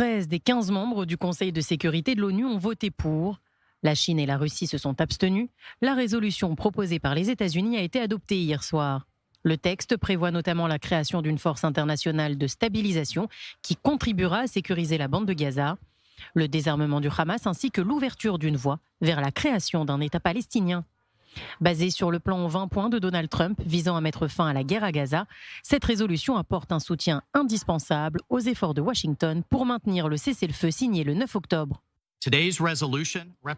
13 des 15 membres du Conseil de sécurité de l'ONU ont voté pour. La Chine et la Russie se sont abstenus. La résolution proposée par les États-Unis a été adoptée hier soir. Le texte prévoit notamment la création d'une force internationale de stabilisation qui contribuera à sécuriser la bande de Gaza, le désarmement du Hamas ainsi que l'ouverture d'une voie vers la création d'un État palestinien. Basée sur le plan 20 points de Donald Trump visant à mettre fin à la guerre à Gaza, cette résolution apporte un soutien indispensable aux efforts de Washington pour maintenir le cessez-le-feu signé le 9 octobre.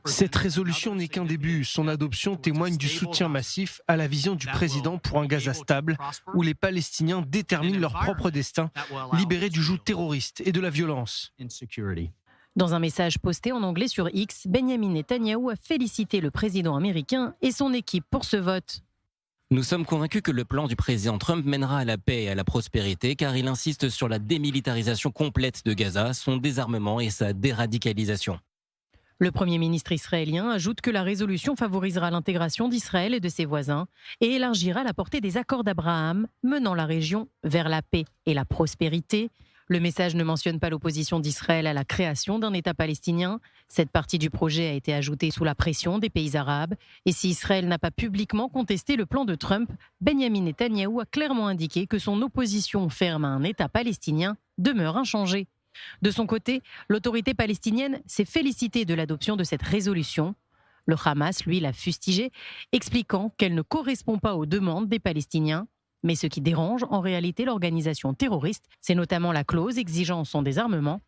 Cette résolution n'est qu'un début. Son adoption témoigne du soutien massif à la vision du président pour un Gaza stable, où les Palestiniens déterminent leur propre destin, libérés du joug terroriste et de la violence. Dans un message posté en anglais sur X, Benjamin Netanyahou a félicité le président américain et son équipe pour ce vote. Nous sommes convaincus que le plan du président Trump mènera à la paix et à la prospérité car il insiste sur la démilitarisation complète de Gaza, son désarmement et sa déradicalisation. Le Premier ministre israélien ajoute que la résolution favorisera l'intégration d'Israël et de ses voisins et élargira la portée des accords d'Abraham, menant la région vers la paix et la prospérité. Le message ne mentionne pas l'opposition d'Israël à la création d'un État palestinien. Cette partie du projet a été ajoutée sous la pression des pays arabes. Et si Israël n'a pas publiquement contesté le plan de Trump, Benjamin Netanyahou a clairement indiqué que son opposition ferme à un État palestinien demeure inchangée. De son côté, l'autorité palestinienne s'est félicitée de l'adoption de cette résolution. Le Hamas, lui, l'a fustigée, expliquant qu'elle ne correspond pas aux demandes des Palestiniens. Mais ce qui dérange en réalité l'organisation terroriste, c'est notamment la clause exigeant son désarmement.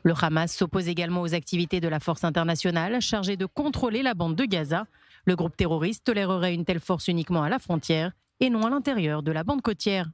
Le Hamas s'oppose également aux activités de la force internationale chargée de contrôler la bande de Gaza. Le groupe terroriste tolérerait une telle force uniquement à la frontière et non à l'intérieur de la bande côtière.